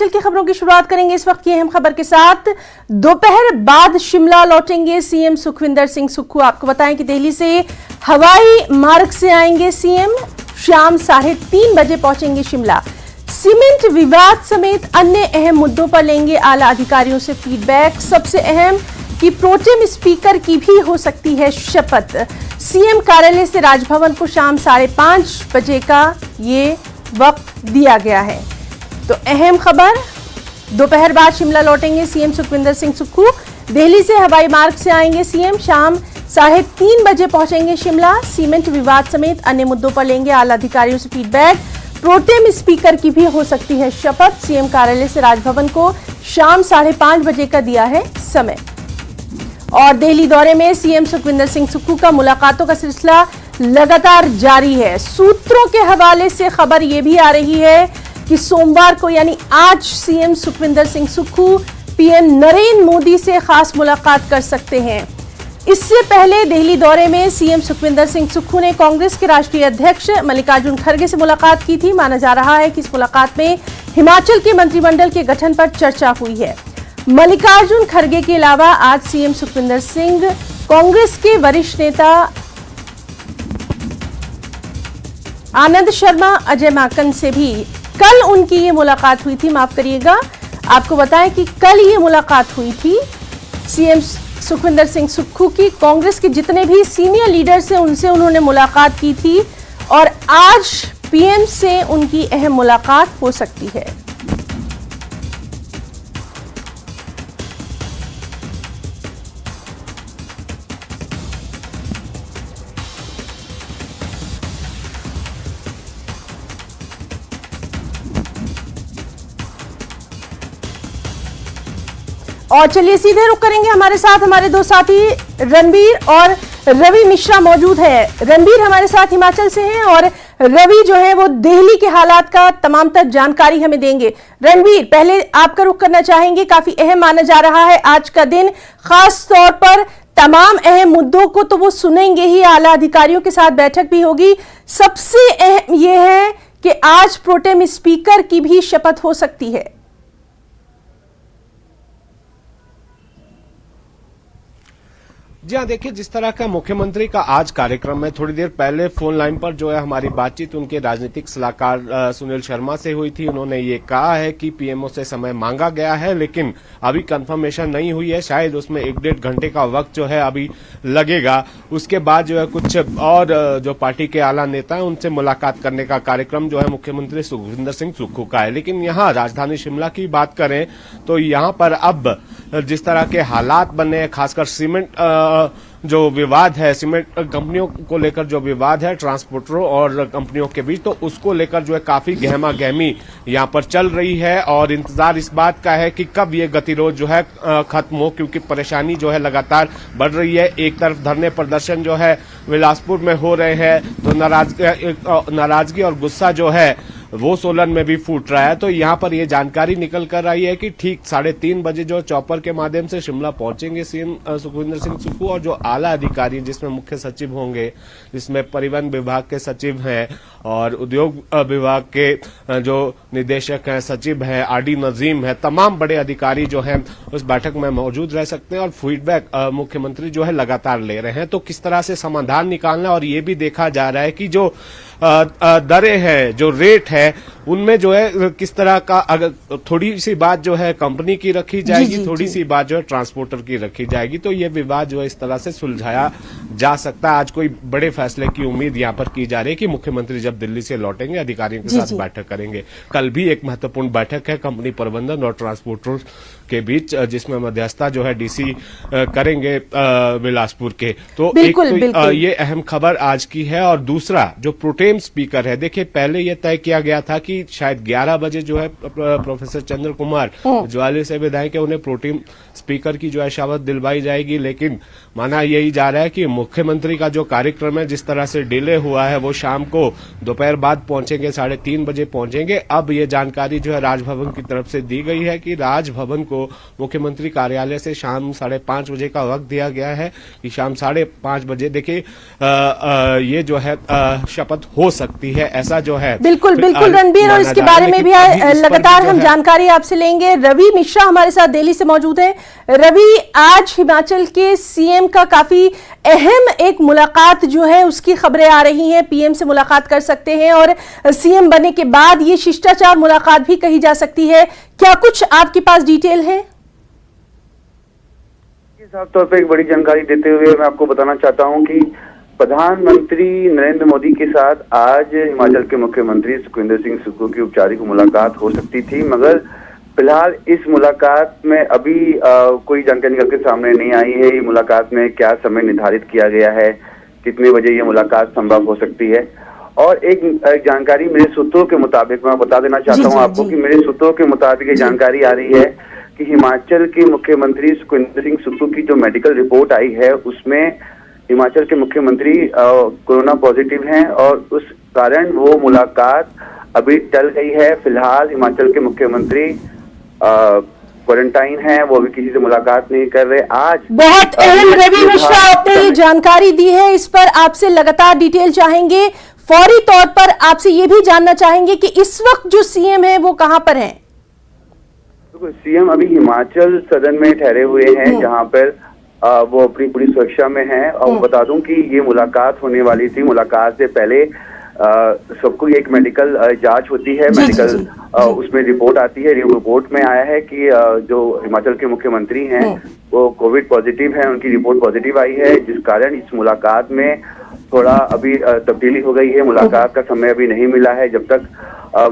हिमाचल की खबरों की शुरुआत करेंगे इस वक्त की अहम खबर के साथ। दोपहर बाद शिमला लौटेंगे सीएम सुखविंदर सिंह सुक्खू। आपको बताएं कि दिल्ली से हवाई मार्ग से आएंगे सीएम, शाम 3:30 बजे पहुंचेंगे शिमला। सीमेंट विवाद समेत अन्य अहम मुद्दों पर लेंगे आला अधिकारियों से फीडबैक। सबसे अहम कि प्रोटेम स्पीकर की भी हो सकती है शपथ। सीएम कार्यालय से राजभवन को शाम 5:30 बजे का ये वक्त दिया गया है। तो अहम खबर, दोपहर बाद शिमला लौटेंगे सीएम सुखविंदर सिंह सुक्खू। दिल्ली से हवाई मार्ग से आएंगे सीएम, शाम 3:30 बजे पहुंचेंगे शिमला। सीमेंट विवाद समेत अन्य मुद्दों पर लेंगे आला अधिकारियों से फीडबैक। प्रोटेम स्पीकर की भी हो सकती है शपथ। सीएम कार्यालय से राजभवन को शाम 5:30 बजे का दिया है समय। और दिल्ली दौरे में सीएम सुखविंदर सिंह सुक्खू का मुलाकातों का सिलसिला लगातार जारी है। सूत्रों के हवाले से खबर यह भी आ रही है कि सोमवार को यानी आज सीएम सुखविंदर सिंह सुक्खू पीएम नरेंद्र मोदी से खास मुलाकात कर सकते हैं। इससे पहले दिल्ली दौरे में सीएम सुखविंदर सिंह सुक्खू ने कांग्रेस के राष्ट्रीय अध्यक्ष मल्लिकार्जुन खड़गे से मुलाकात की थी। माना जा रहा है कि इस मुलाकात में हिमाचल के मंत्रिमंडल के गठन पर चर्चा हुई है। मल्लिकार्जुन खड़गे के अलावा आज सीएम सुखविंदर सिंह कांग्रेस के वरिष्ठ नेता आनंद शर्मा, अजय माकन से भी कल उनकी ये मुलाकात हुई थी। माफ करिएगा, आपको बताएं कि कल ये मुलाकात हुई थी सीएम सुखविंदर सिंह सुक्खू की। कांग्रेस के जितने भी सीनियर लीडर्स हैं उनसे उन्होंने मुलाकात की थी और आज पीएम से उनकी अहम मुलाकात हो सकती है। और चलिए सीधे रुक करेंगे, हमारे साथ हमारे दो साथी रणबीर और रवि मिश्रा मौजूद है। रणबीर हमारे साथ हिमाचल से हैं और रवि जो है वो दिल्ली के हालात का तमाम तर जानकारी हमें देंगे। रणबीर, पहले आपका रुख करना चाहेंगे, काफी अहम माना जा रहा है आज का दिन, खास तौर पर तमाम अहम मुद्दों को तो वो सुनेंगे ही, आला अधिकारियों के साथ बैठक भी होगी। सबसे अहम यह है कि आज प्रोटेम स्पीकर की भी शपथ हो सकती है। जी हाँ, देखिए जिस तरह का मुख्यमंत्री का आज कार्यक्रम है, थोड़ी देर पहले फोन लाइन पर जो है हमारी बातचीत उनके राजनीतिक सलाहकार सुनील शर्मा से हुई थी। उन्होंने ये कहा है कि पीएमओ से समय मांगा गया है लेकिन अभी कंफर्मेशन नहीं हुई है, शायद उसमें 1-1.5 घंटे का वक्त जो है अभी लगेगा। उसके बाद जो है कुछ और जो पार्टी के आला नेता है उनसे मुलाकात करने का कार्यक्रम जो है मुख्यमंत्री सुखविंदर सिंह सुक्खू का है। लेकिन यहाँ राजधानी शिमला की बात करें तो यहाँ पर अब जिस तरह के हालात बने हैं, खासकर सीमेंट जो विवाद है, सीमेंट कंपनियों को लेकर जो विवाद है ट्रांसपोर्टरों और कंपनियों के बीच, तो उसको लेकर जो है काफी गहमा गहमी यहाँ पर चल रही है और इंतजार इस बात का है कि कब ये गतिरोध जो है खत्म हो, क्योंकि परेशानी जो है लगातार बढ़ रही है। एक तरफ धरने प्रदर्शन जो है बिलासपुर में हो रहे हैं तो नाराजगी और गुस्सा जो है वो सोलन में भी फूट रहा है। तो यहाँ पर ये जानकारी निकल कर आई है कि ठीक 3:30 बजे जो चॉपर के माध्यम से शिमला पहुंचेंगे सीएम सुखविंदर सिंह सुक्खू और जो आला अधिकारी जिसमें मुख्य सचिव होंगे, जिसमें परिवहन विभाग के सचिव हैं और उद्योग विभाग के जो निदेशक हैं, सचिव हैं, आरडी नजीम है, तमाम बड़े अधिकारी जो हैं उस बैठक में मौजूद रह सकते हैं और फीडबैक मुख्यमंत्री जो है लगातार ले रहे हैं। तो किस तरह से समाधान निकालना, और ये भी देखा जा रहा है कि जो दरें हैं, जो रेट है, उनमें जो है किस तरह का, अगर थोड़ी सी बात जो है कंपनी की रखी जाएगी, थोड़ी सी बात जो है ट्रांसपोर्टर की रखी जाएगी, तो ये विवाद जो है इस तरह से सुलझाया जा सकता है। आज कोई बड़े फैसले की उम्मीद यहाँ पर की जा रही है कि मुख्यमंत्री जब दिल्ली से लौटेंगे अधिकारियों के साथ बैठक करेंगे। कल भी एक महत्वपूर्ण बैठक है कंपनी प्रबंधन और ट्रांसपोर्टर के बीच, जिसमें मध्यस्थता जो है डीसी करेंगे बिलासपुर के। तो एक तो ये अहम खबर आज की है। और दूसरा जो प्रोटेम स्पीकर है, देखिए पहले यह तय किया गया था कि शायद 11 बजे जो है प्रोफेसर चंद्र कुमार ज्वाली से विधायक है, उन्हें प्रोटेम स्पीकर की जो है शपथ दिलवाई जाएगी। लेकिन माना यही जा रहा है कि मुख्यमंत्री का जो कार्यक्रम है, जिस तरह से डिले हुआ है, वो शाम को दोपहर बाद पहुंचेंगे, 3:30 बजे पहुंचेंगे। अब ये जानकारी जो है राजभवन की तरफ से दी गई है कि राजभवन को मुख्यमंत्री कार्यालय से शाम 5:30 बजे का वक्त दिया गया है कि शाम 5:30 बजे देखिए ये जो है शपथ हो हो सकती है, ऐसा जो है बिल्कुल बिल्कुल रणबीर, और इसके बारे में भी लगातार हम जानकारी आपसे लेंगे। रवि मिश्रा हमारे साथ दिल्ली से मौजूद है। रवि, आज हिमाचल के सीएम का काफी अहम एक मुलाकात जो है उसकी खबरें आ रही हैं, पीएम से मुलाकात कर सकते हैं और सीएम बनने के बाद ये शिष्टाचार मुलाकात भी कही जा सकती है। क्या कुछ आपके पास डिटेल है? साफ तौर पर एक बड़ी जानकारी देते हुए मैं आपको बताना चाहता हूं कि प्रधानमंत्री नरेंद्र मोदी के साथ आज हिमाचल के मुख्यमंत्री सुखविंदर सिंह सुक्खू की औपचारिक मुलाकात हो सकती थी, मगर फिलहाल इस मुलाकात में अभी कोई जानकारी निकल के सामने नहीं आई है। ये मुलाकात में क्या समय निर्धारित किया गया है, कितने बजे ये मुलाकात संभव हो सकती है। और एक जानकारी मेरे सूत्रों के मुताबिक मैं बता देना चाहता हूँ आपको कि मेरे सूत्रों के मुताबिक ये जानकारी आ रही है कि हिमाचल के मुख्यमंत्री सुखविंदर सिंह सुक्खू की जो मेडिकल रिपोर्ट आई है उसमें हिमाचल के मुख्यमंत्री कोरोना पॉजिटिव हैं और उस कारण वो मुलाकात अभी टल गई है। फिलहाल हिमाचल के मुख्यमंत्री क्वारंटाइन है, वो अभी किसी से मुलाकात नहीं कर रहे। आज बहुत अहम रवि मिश्रा आपने ये जानकारी दी है, इस पर आपसे लगातार डिटेल चाहेंगे। फौरी तौर पर आपसे ये भी जानना चाहेंगे कि इस वक्त जो सीएम है वो कहां पर हैं? सीएम अभी हिमाचल सदन में ठहरे हुए हैं, जहां पर वो अपनी पूरी सुरक्षा में हैं। और बता दूं कि ये मुलाकात होने वाली थी। मुलाकात से पहले सबको एक मेडिकल जांच होती है, मेडिकल उसमें रिपोर्ट आती है। रिपोर्ट में आया है कि जो हिमाचल के मुख्यमंत्री हैं वो कोविड पॉजिटिव हैं, उनकी रिपोर्ट पॉजिटिव आई है, जिस कारण इस मुलाकात में थोड़ा अभी तब्दीली हो गई है। मुलाकात का समय अभी नहीं मिला है। जब तक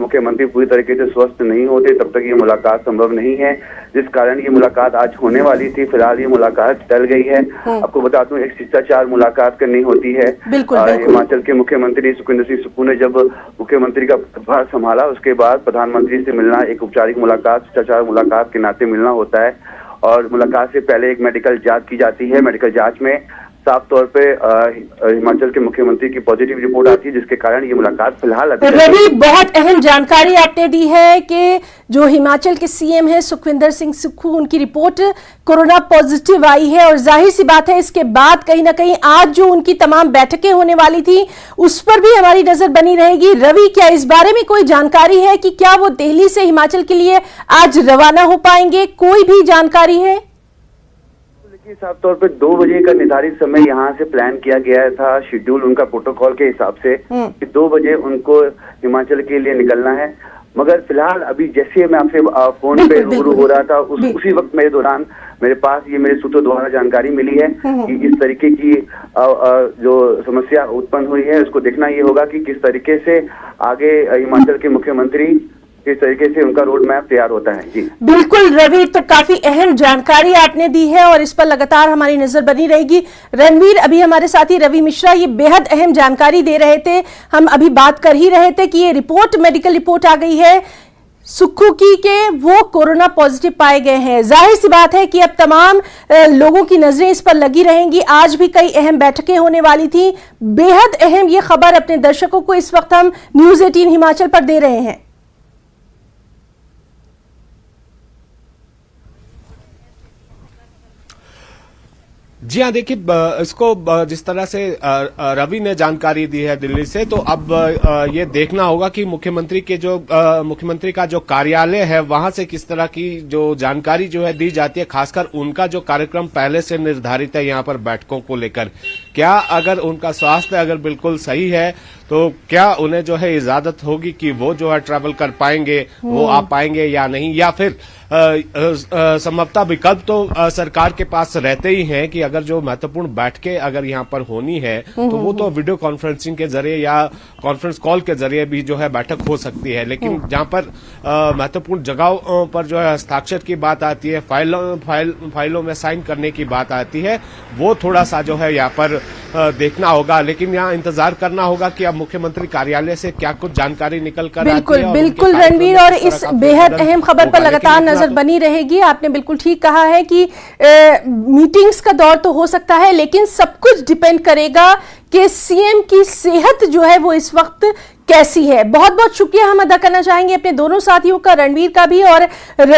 मुख्यमंत्री पूरी तरीके से स्वस्थ नहीं होते तब तक ये मुलाकात संभव नहीं है, जिस कारण ये मुलाकात आज होने वाली थी। फिलहाल ये मुलाकात टल गई है। आपको बता दूं, एक शिष्टाचार मुलाकात करनी होती है। हिमाचल के मुख्यमंत्री सुखविंदर सिंह सुक्खू ने जब मुख्यमंत्री का पदभार संभाला उसके बाद प्रधानमंत्री से मिलना एक औपचारिक मुलाकात, शिष्टाचार मुलाकात के नाते मिलना होता है। और मुलाकात से पहले एक मेडिकल जांच की जाती है। मेडिकल जांच में साफ तौर पे हिमाचल के मुख्यमंत्री की पॉजिटिव रिपोर्ट आती है, जिसके कारण ये मुलाकात फिलहाल रवि, बहुत अहम जानकारी आपने दी है कि जो हिमाचल के सीएम है सुखविंदर सिंह सुक्खू, उनकी रिपोर्ट कोरोना पॉजिटिव आई है और जाहिर सी बात है इसके बाद कहीं ना कहीं आज जो उनकी तमाम बैठकें होने वाली थी उस पर भी हमारी नजर बनी रहेगी। रवि, क्या इस बारे में कोई जानकारी है कि क्या वो दिल्ली से हिमाचल के लिए आज रवाना हो पाएंगे? कोई भी जानकारी है? साफ तौर पे 2 बजे का निर्धारित समय यहाँ से प्लान किया गया था, शेड्यूल उनका प्रोटोकॉल के हिसाब से कि 2 बजे उनको हिमाचल के लिए निकलना है। मगर फिलहाल अभी जैसे मैं आपसे फोन पे रूबरू हो रहा था उसी वक्त मेरे दौरान मेरे पास ये मेरे सूत्रों द्वारा जानकारी मिली है कि इस तरीके की जो समस्या उत्पन्न हुई है उसको देखना ये होगा कि किस तरीके से आगे हिमाचल के मुख्यमंत्री किस तरीके से उनका रोड मैप तैयार होता है। जी बिल्कुल रवि, तो काफी अहम जानकारी आपने दी है और इस पर लगातार हमारी नजर बनी रहेगी। रणवीर, अभी हमारे साथी रवि मिश्रा ये बेहद अहम जानकारी दे रहे थे। हम अभी बात कर ही रहे थे कि ये रिपोर्ट, मेडिकल रिपोर्ट आ गई है सुक्खू की के वो कोरोना पॉजिटिव पाए गए हैं। जाहिर सी बात है कि अब तमाम लोगों की नजरें इस पर लगी रहेंगी। आज भी कई अहम बैठकें होने वाली थी। बेहद अहम ये खबर अपने दर्शकों को इस वक्त हम न्यूज 18 हिमाचल पर दे रहे हैं। जी हाँ, देखिए इसको जिस तरह से रवि ने जानकारी दी है दिल्ली से, तो अब ये देखना होगा कि मुख्यमंत्री का जो कार्यालय है वहां से किस तरह की जो जानकारी जो है दी जाती है, खासकर उनका जो कार्यक्रम पहले से निर्धारित है यहाँ पर बैठकों को लेकर। क्या अगर उनका स्वास्थ्य अगर बिल्कुल सही है तो क्या उन्हें जो है इजाजत होगी कि वो जो है ट्रैवल कर पाएंगे, वो आ पाएंगे या नहीं, या फिर संभवतः विकल्प तो सरकार के पास रहते ही हैं कि अगर जो महत्वपूर्ण बैठकें अगर यहाँ पर होनी है तो वो तो वीडियो कॉन्फ्रेंसिंग के जरिए या कॉन्फ्रेंस कॉल के जरिए भी जो है बैठक हो सकती है। लेकिन जहाँ पर महत्वपूर्ण जगहों पर जो है हस्ताक्षर की बात आती है, फाइलों में साइन करने की बात आती है, वो थोड़ा सा जो है यहाँ पर देखना होगा। लेकिन यहाँ इंतजार करना होगा कि अब मुख्यमंत्री कार्यालय से क्या कुछ जानकारी निकल कर बिल्कुल बिल्कुल रणवीर, और इस बेहद अहम खबर पर लगातार नजर बनी रहेगी। आपने बिल्कुल ठीक कहा है कि मीटिंग्स का दौर तो हो सकता है, लेकिन सब कुछ डिपेंड करेगा कि सीएम की सेहत जो है वो इस वक्त कैसी है। बहुत बहुत शुक्रिया हम अदा करना चाहेंगे अपने दोनों साथियों का, रणवीर का भी और